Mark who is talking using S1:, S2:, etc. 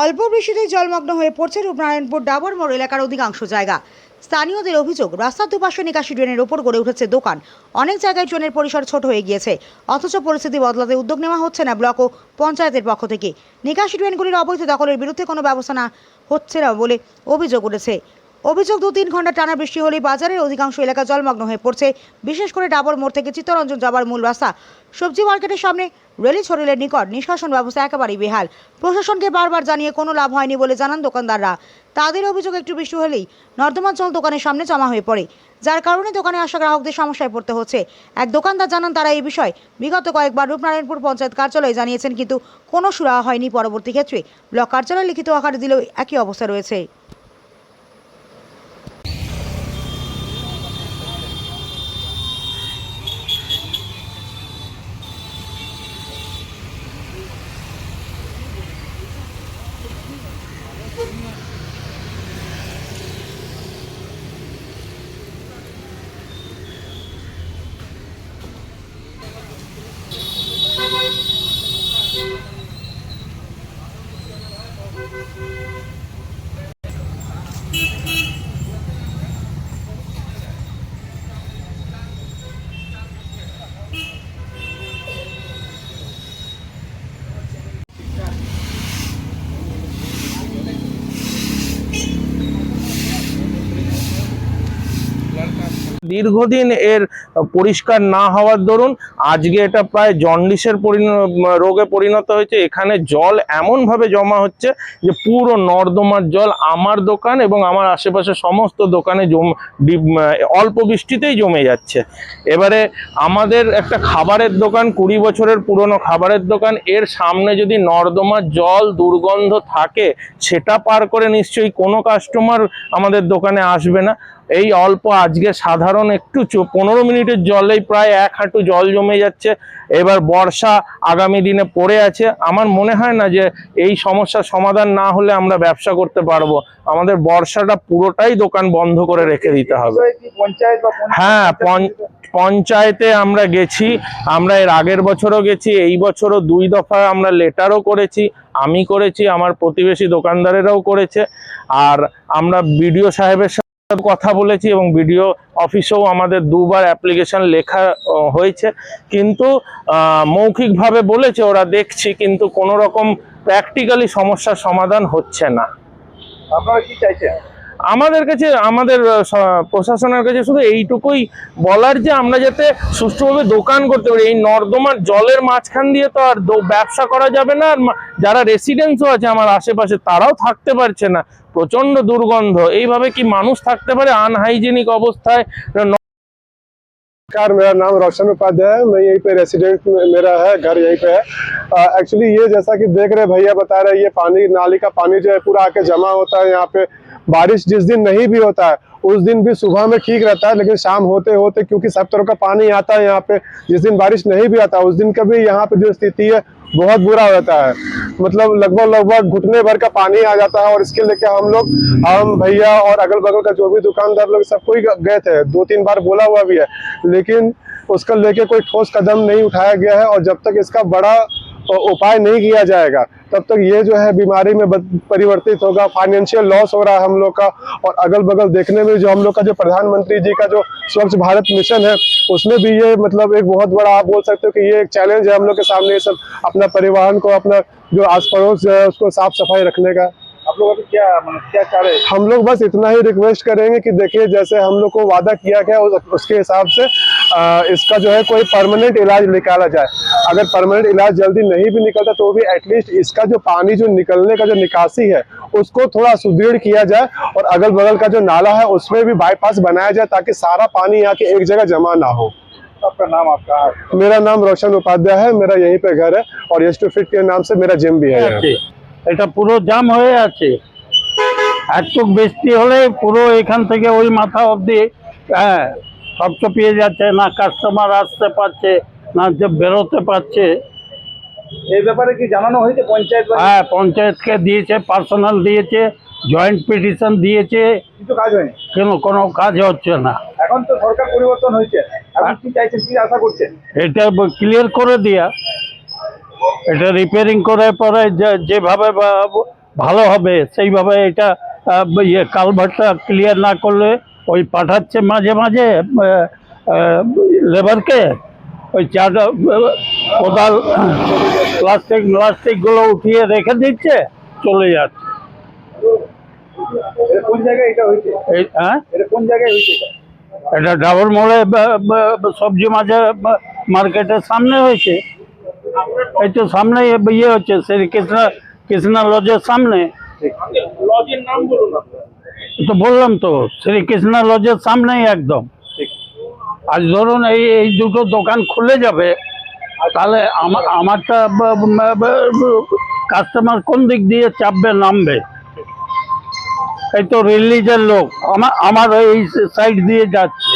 S1: অল্প বৃষ্টিতেই জলমগ্ন হয়ে পড়ছে রূপনারায়ণপুর ডাবর মোড় এলাকার অধিকাংশ জায়গা। স্থানীয়দের অভিযোগ, রাস্তার দুপাশে নিকাশি ড্রেনের ওপর গড়ে উঠেছে দোকান। অনেক জায়গায় ড্রেনের পরিসর ছোট হয়ে গিয়েছে, অথচ পরিস্থিতি বদলাতে উদ্যোগ নেওয়া হচ্ছে না ব্লক ও পঞ্চায়েতের পক্ষ থেকে। নিকাশি ড্রেনগুলির অবৈধ দখলের বিরুদ্ধে কোনো ব্যবস্থা না হচ্ছে না বলে অভিযোগ উঠেছে। অভিযোগ, 2-3 ঘন্টা টানা বৃষ্টি হলেই বাজারের অধিকাংশ এলাকা জলমগ্ন হয়ে পড়ছে। বিশেষ করে ডাবর মোড় থেকে চিত্তরঞ্জন যাবার মূল রাস্তা, সবজি মার্কেটের সামনে, রেলি ছড়িলের নিকট নিষ্কাশন ব্যবস্থা একেবারেই বেহাল। প্রশাসনকে বারবার জানিয়ে কোনো লাভ হয়নি বলে জানান দোকানদাররা। তাদের অভিযোগ, একটু বৃষ্টি হলেই নর্দমার জল দোকানের সামনে জমা হয়ে পড়ে, যার কারণে দোকানে আসা গ্রাহকদের সমস্যায় পড়তে হচ্ছে। এক দোকানদার জানান, তারা এই বিষয়ে বিগত কয়েকবার রূপনারায়ণপুর পঞ্চায়েত কার্যালয়ে জানিয়েছেন, কিন্তু কোনো সুরাহা হয়নি। পরবর্তী ক্ষেত্রে ব্লক কার্যালয়ে লিখিত আকারে দিলেও একই অবস্থা রয়েছে।
S2: দীর্ঘদিন এর পরিষ্কার না হওয়ার দরুন আজকে এটা প্রায় জন্ডিসের রোগে পরিণত হয়েছে। এখানে জল এমন ভাবে জমা হচ্ছে যে পুরো নর্দমার জল আমার দোকান এবং আমার আশেপাশে সমস্ত দোকানে অল্প বৃষ্টিতেই জমে যাচ্ছে। এবারে আমাদের একটা খাবারের দোকান, 20 বছরের পুরনো খাবারের দোকান, এর সামনে যদি নর্দমার জল দুর্গন্ধ থাকে, সেটা পার করে নিশ্চয়ই কোনো কাস্টমার আমাদের দোকানে আসবে না। এই অল্প আজকে সাধারণ একটু 15 মিনিটের জলেই প্রায় 1 হাঁটু জল জমে যাচ্ছে। এবার বর্ষা আগামী দিনে পড়ে আছে। আমার মনে হয় না যে এই সমস্যার সমাধান না হলে আমরা ব্যবসা করতে পারবো। আমাদের বর্ষাটা পুরোটাই দোকান বন্ধ করে রেখে দিতে হবে। হ্যাঁ, পঞ্চায়েতে আমরা গেছি, আমরা এর আগের বছরও গেছি, এই বছরও 2 দফা আমরা লেটারও করেছি, আমি করেছি, আমার প্রতিবেশী দোকানদারেরাও করেছে। আর আমরা বিডিও সাহেবের কথা বলেছি এবং বিডিও অফিসেও আমাদের 2বার অ্যাপ্লিকেশন লেখা হয়েছে, কিন্তু মৌখিকভাবে বলেছে ওরা দেখছি, কিন্তু কোনো রকম প্র্যাকটিক্যালি সমস্যার সমাধান হচ্ছে না।
S3: আপনারা কি চাইছেন?
S2: আমাদের কাছে, আমাদের প্রশাসনের কাছে শুধু এইটুকুই বলার যে আমরা যাতে সুষ্ঠুভাবে দোকান করতে পারি। এই নর্দমার জলের মাঝখান দিয়ে তো আর ব্যবসা করা যাবে না। আর যারা রেসিডেন্টসও আছে আমার আশেপাশে, তারাও থাকতে পারছে না, প্রচন্ড দুর্গন্ধ। এইভাবে কি মানুষ থাকতে পারে আনহাইজেনিক অবস্থায়?
S3: मेरा नाम रोशन उपाध्याय है, मैं यहीं पे रेसिडेंट मेरा है, घर यहीं पे है। एक्चुअली ये जैसा कि देख रहे भैया बता रहे, ये पानी, नाली का पानी जो है पूरा आके जमा होता है यहाँ पे। बारिश जिस दिन नहीं भी होता है उस दिन भी सुबह में ठीक रहता है, लेकिन शाम होते होते क्योंकि सब तरह का पानी आता है यहाँ पे, जिस दिन बारिश नहीं भी आता उस दिन का भी यहाँ पे जो स्थिति है बहुत बुरा हो जाता है। मतलब लगभग घुटने भर का पानी आ जाता है। और इसके लेके हम भैया और अगल बगल का जो भी दुकानदार लोग सब कोई गए थे, 2-3 बार बोला हुआ भी है, लेकिन उसका लेके कोई ठोस कदम नहीं उठाया गया है। और जब तक इसका बड़ा उपाय नहीं किया जाएगा तब तक ये जो है बीमारी में परिवर्तित होगा। फाइनेंशियल लॉस हो रहा है हम लोग का। और अगल बगल देखने में जो हम लोग का जो प्रधानमंत्री जी का जो स्वच्छ भारत मिशन है, उसमें भी ये मतलब एक बहुत बड़ा, आप बोल सकते हो कि ये एक चैलेंज है हम लोग के सामने, ये सब अपना परिवहन को, अपना जो आस पड़ोस है उसको साफ सफाई रखने का। आप लोग अभी क्या चाह रहे हैं? हम लोग बस इतना ही रिक्वेस्ट करेंगे कि देखिए, जैसे हम लोग को वादा किया गया उसके हिसाब से इसका जो है कोई परमानेंट इलाज निकाला जाए। अगर परमानेंट इलाज जल्दी नहीं भी निकलता तो भी एटलीस्ट इसका जो पानी जो निकलने का जो निकासी है उसको थोड़ा सुदृढ़ किया जाए। और अगल बगल का जो नाला है उसमें भी बाईपास बनाया जाए ताकि सारा पानी यहाँ के एक जगह जमा ना हो। आपका नाम? आपका? मेरा नाम रोशन उपाध्याय है, मेरा यहीं पे घर है और यस टू फिट के नाम से मेरा जिम भी है।
S4: এটা পুরো জাম হয়ে আছে। একটু বৃষ্টি হলে পুরো এখান থেকে ওই মাথা অবধি সব চপিয়ে যাচ্ছে, না কাস্টমার আসতে পারছে না যে বেরোতে পারছে।
S3: এই ব্যাপারে কি জানানো হয়েছে পঞ্চায়েত?
S4: হ্যাঁ, পঞ্চায়েতকে দিয়েছে, পার্সোনাল দিয়েছে, জয়েন্ট পিটিশন দিয়েছে,
S3: কিছু কাজ হয়নি।
S4: কোনো কাজ হচ্ছে না।
S3: এখন তো সরকার পরিবর্তন হয়েছে, আপনি কি চাইছেন, কি আশা করছেন?
S4: এটা ক্লিয়ার করে দিয়া, এটা রিপেয়ারিং করে পরে যেভাবে ভালো হবে সেইভাবে এটা কালভার্টটা ক্লিয়ার না করলে ওই পাঠাচ্ছে মাঝে মাঝে লেবারকে ওই চারটা কোদাল প্লাস্টিকগুলো উঠিয়ে রেখে দিচ্ছে, চলে যাচ্ছে।
S3: কোন জায়গায় এটা হয়েছে?
S4: হ্যাঁ,
S3: এটা কোন জায়গায় হয়েছে?
S4: এটা ডাবর মোড়ে সবজি মাঝে মার্কেটের সামনে হয়েছে। এই তো সামনে হচ্ছে শ্রী কৃষ্ণা লজের সামনে।
S2: লজের নাম বলুন আপনার।
S4: তো বললাম তো, শ্রী কৃষ্ণা লজের সামনেই একদম। আজ ধরুন এই দুটো দোকান খুলে যাবে, তাহলে আমারটা কাস্টমার কোন দিক দিয়ে চাপবে নামবে? এই তো রিলিজের লোক আমার এই সাইড দিয়ে যাচ্ছে,